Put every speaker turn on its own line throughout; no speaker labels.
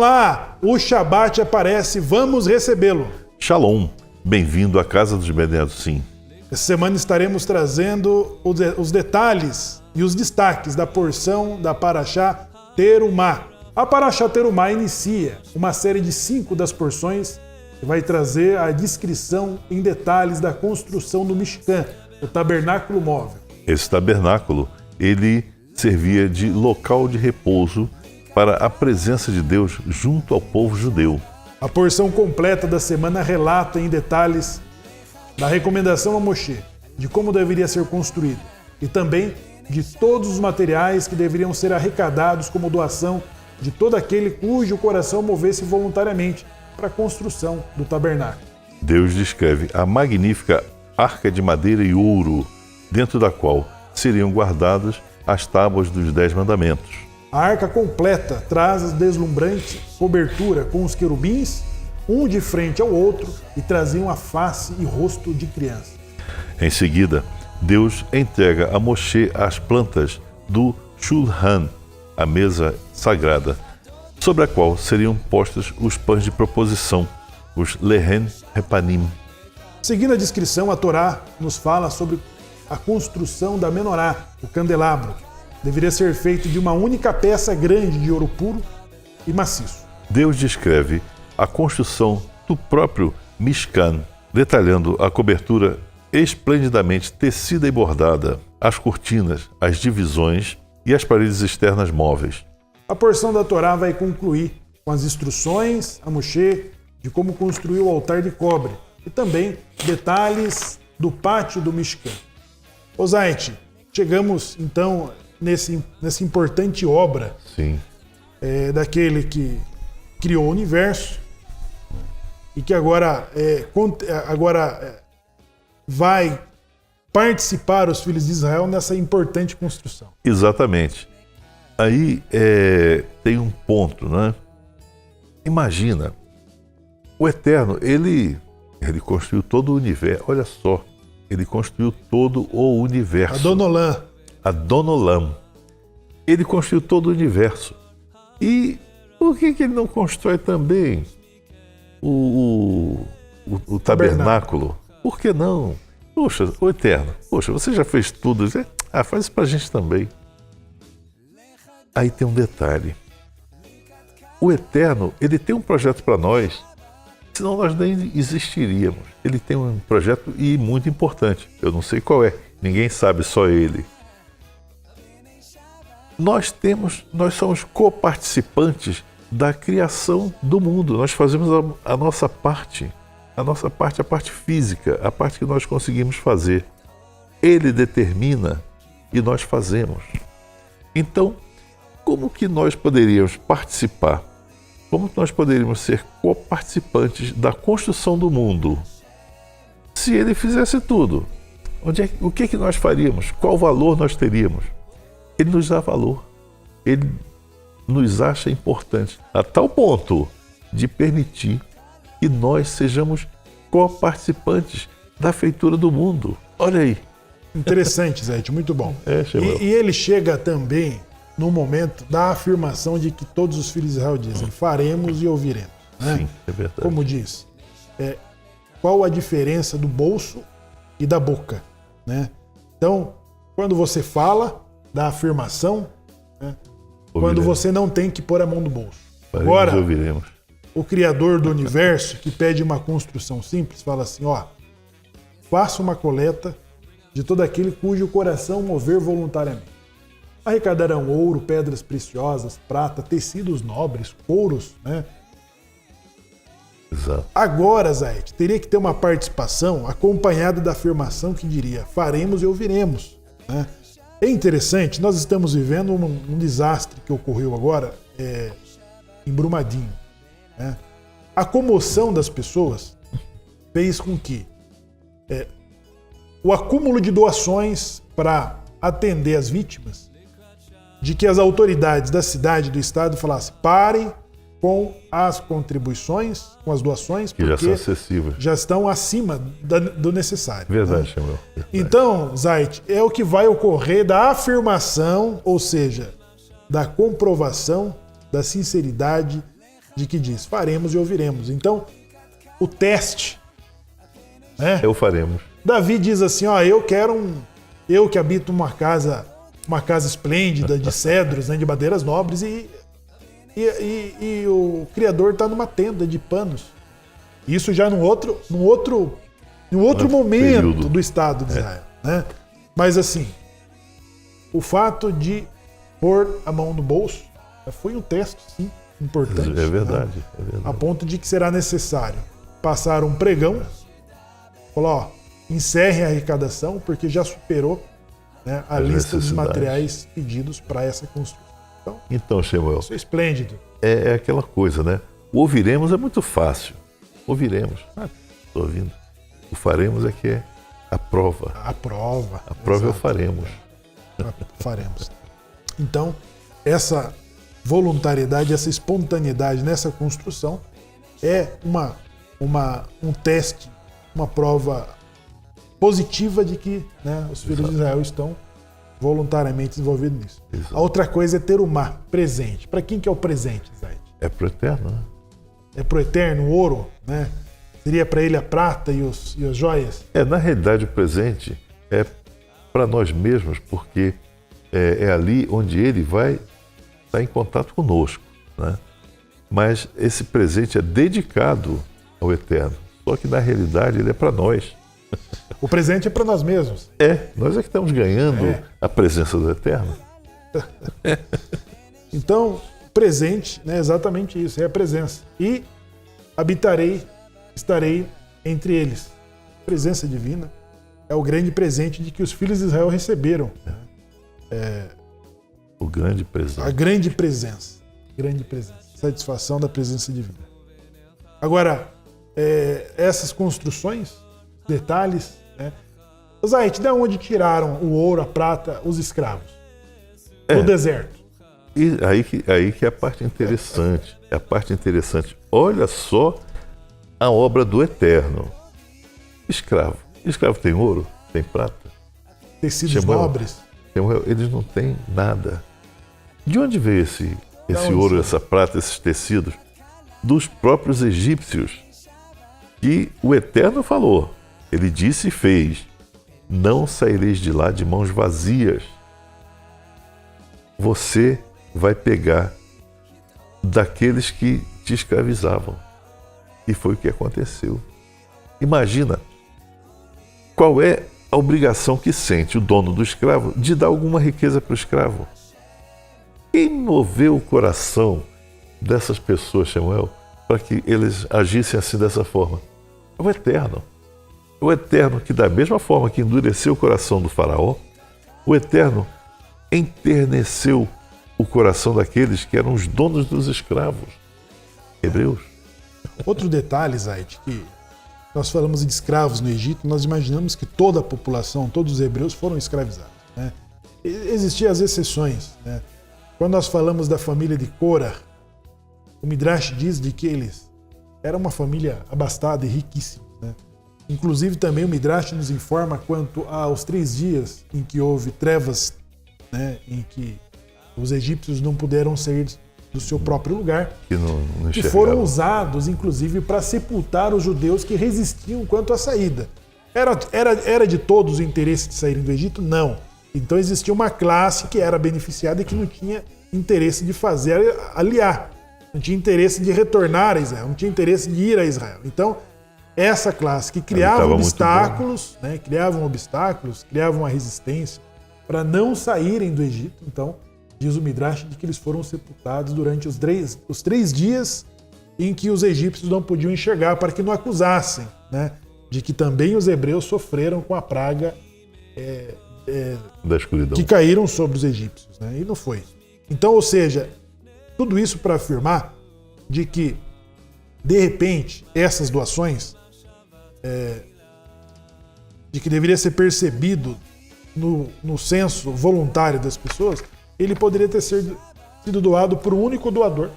Olá, o Shabat aparece, vamos recebê-lo.
Shalom, bem-vindo à Casa dos Benedim.
Essa semana estaremos trazendo os detalhes e os destaques da porção da Parashá Terumá. A Parashá Terumá inicia uma série de 5 das porções que vai trazer a descrição em detalhes da construção do Mishkan, o tabernáculo móvel.
Esse tabernáculo, ele servia de local de repouso para a presença de Deus junto ao povo judeu.
A porção completa da semana relata em detalhes da recomendação a Moshe, de como deveria ser construído, e também de todos os materiais que deveriam ser arrecadados como doação de todo aquele cujo coração movesse voluntariamente para a construção do tabernáculo.
Deus descreve a magnífica arca de madeira e ouro, dentro da qual seriam guardadas as tábuas dos 10 mandamentos.
A arca completa traz a deslumbrante cobertura com os querubins, um de frente ao outro, e traziam a face e rosto de criança.
Em seguida, Deus entrega a Moshe as plantas do Shulhan, a mesa sagrada, sobre a qual seriam postos os pães de proposição, os Lehen Repanim.
Seguindo a descrição, a Torá nos fala sobre a construção da menorá, o candelabro. Deveria ser feito de uma única peça grande de ouro puro e maciço.
Deus descreve a construção do próprio Mishkan, detalhando a cobertura esplendidamente tecida e bordada, as cortinas, as divisões e as paredes externas móveis.
A porção da Torá vai concluir com as instruções a Moshe de como construir o altar de cobre e também detalhes do pátio do Mishkan. Ô Zait, chegamos então nessa importante obra.
Sim.
Daquele que criou o universo e que agora vai participar os filhos de Israel nessa importante construção.
Exatamente. Aí tem um ponto, né? Imagina, o Eterno, ele construiu todo o universo. Olha só, ele construiu todo o universo. Adonolam. Ele construiu todo o universo. E por que ele não constrói também o tabernáculo? Por que não? Poxa, o Eterno, você já fez tudo. Faz isso pra gente também. Aí tem um detalhe. O Eterno, ele tem um projeto para nós, senão nós nem existiríamos. Ele tem um projeto e muito importante. Eu não sei qual é, ninguém sabe, só ele. Nós somos coparticipantes da criação do mundo. Nós fazemos a nossa parte, a parte física, a parte que nós conseguimos fazer. Ele determina e nós fazemos. Então, como que nós poderíamos participar? Como que nós poderíamos ser coparticipantes da construção do mundo? Se ele fizesse tudo, o que nós faríamos? Qual valor nós teríamos? Ele nos dá valor. Ele nos acha importante a tal ponto de permitir que nós sejamos coparticipantes da feitura do mundo. Olha aí.
Interessante, Zé, muito bom. E ele chega também no momento da afirmação de que todos os filhos de Israel dizem: faremos e ouviremos. Né?
Sim, é verdade.
Como diz, qual a diferença do bolso e da boca? Né? Então, quando você fala da afirmação, né? Quando você não tem que pôr a mão no bolso. Agora,
ouviremos.
O Criador do universo, que pede uma construção simples, fala assim: faça uma coleta de todo aquele cujo coração mover voluntariamente. Arrecadarão ouro, pedras preciosas, prata, tecidos nobres, couros, né?
Exato.
Agora, Zaid, teria que ter uma participação acompanhada da afirmação que diria: faremos e ouviremos. Né? É interessante, nós estamos vivendo um desastre que ocorreu agora em Brumadinho. Né? A comoção das pessoas fez com que o acúmulo de doações para atender as vítimas, de que as autoridades da cidade e do estado falassem: parem com as contribuições, com as doações, porque
já são excessivas,
já estão acima do necessário.
Verdade,
né?
Samuel.
Então, Zait, é o que vai ocorrer da afirmação, ou seja, da comprovação da sinceridade de que diz, faremos e ouviremos. Então, o teste, né?
Eu faremos.
Davi diz assim, ó, eu que habito uma casa esplêndida de cedros, né, de madeiras nobres, e o Criador está numa tenda de panos. Isso já num outro momento
período
do Estado de Israel, né? Mas assim, o fato de pôr a mão no bolso foi um teste, sim, importante.
É verdade,
né?
é verdade.
A ponto de que será necessário passar um pregão, falar, ó, encerre a arrecadação, porque já superou, né, a lista dos materiais pedidos para essa construção.
Então, Shemuel,
isso é esplêndido.
É aquela coisa, né? O ouviremos é muito fácil. Ouviremos. Estou ouvindo. O faremos é que é a prova.
A prova.
A prova é o faremos.
Faremos. Então, essa voluntariedade, essa espontaneidade nessa construção é um teste, uma prova positiva de que, né, os filhos de Israel estão voluntariamente envolvidos nisso.
Exato.
A outra coisa é ter o mar presente. Para quem que é o presente, Zé?
É pro eterno, né?
É pro eterno, o ouro, né? Seria para ele a prata e as joias?
Na realidade, o presente é para nós mesmos, porque é ali onde ele vai estar em contato conosco, né? Mas esse presente é dedicado ao eterno. Só que, na realidade, ele é para nós.
O presente é para nós mesmos.
Nós é que estamos ganhando a presença do eterno.
Então, presente, né, é exatamente isso, é a presença. E estarei entre eles. A presença divina é o grande presente de que os filhos de Israel receberam.
O grande presente.
A grande presença. Satisfação da presença divina. Agora, essas construções, detalhes, né? Zaite, de onde tiraram o ouro, a prata, os escravos? Do deserto.
E aí que é a parte interessante. É a parte interessante. Olha só a obra do Eterno. Escravo. Escravo tem ouro? Tem prata?
Tecidos nobres?
Eles não têm nada. De onde veio esse ouro, essa prata, esses tecidos? Dos próprios egípcios. Que o Eterno falou. Ele disse e fez. Não saireis de lá de mãos vazias. Você vai pegar daqueles que te escravizavam. E foi o que aconteceu. Imagina qual é a obrigação que sente o dono do escravo de dar alguma riqueza para o escravo. Quem moveu o coração dessas pessoas, Shemuel, para que eles agissem assim dessa forma? É o Eterno. É o Eterno que, da mesma forma que endureceu o coração do faraó, o Eterno enterneceu o coração daqueles que eram os donos dos escravos. Hebreus.
Outro detalhe, Zaid, que nós falamos de escravos no Egito, nós imaginamos que toda a população, todos os hebreus foram escravizados, né? Existiam as exceções, né? Quando nós falamos da família de Cora, o Midrash diz de que eles eram uma família abastada e riquíssima, né? Inclusive também o Midrash nos informa quanto aos 3 dias em que houve trevas, né, em que os egípcios não puderam sair do seu próprio lugar, que foram usados, inclusive, para sepultar os judeus que resistiam quanto à saída. Era de todos o interesse de saírem do Egito? Não. Então existia uma classe que era beneficiada e que não tinha interesse de fazer aliar, não tinha interesse de retornar a Israel, não tinha interesse de ir a Israel. Então, essa classe que criava obstáculos, né, criavam uma resistência para não saírem do Egito. Então, diz o Midrash de que eles foram sepultados durante os 3 dias em que os egípcios não podiam enxergar, para que não acusassem, né, de que também os hebreus sofreram com a praga
da escuridão,
que caíram sobre os egípcios, né? E não foi. Então, ou seja, tudo isso para afirmar de que, de repente, essas doações, de que deveria ser percebido no senso voluntário das pessoas, ele poderia ter sido doado por um único doador.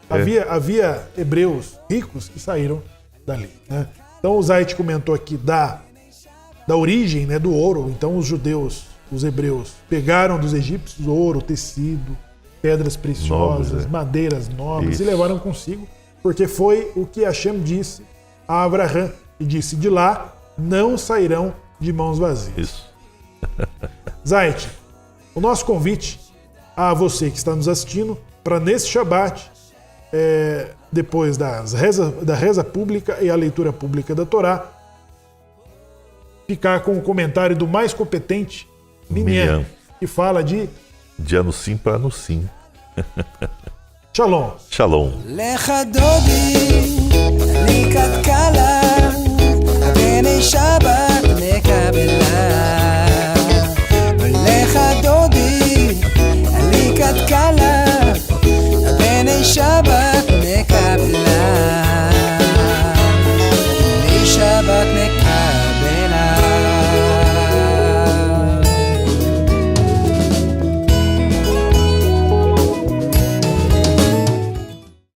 Havia hebreus ricos que saíram dali, né? Então o Zait comentou aqui da origem, né, do ouro. Então os judeus, os hebreus, pegaram dos egípcios ouro, tecido, pedras preciosas,
Nobres,
madeiras nobres,
Isso.
e levaram consigo, porque foi o que Hashem disse a Abraham, e disse: de lá não sairão de mãos vazias.
Isso.
Zait, o nosso convite a você que está nos assistindo para nesse Shabat, depois da reza pública e a leitura pública da Torá, ficar com o comentário do mais competente, Minyan, que fala de
Anusim para Anusim.
Shalom.
Shalom.
לך דודי, לי כתקלה, בני שבת נקבלה. לך דודי, לי כתקלה, בני שבת נקבלה.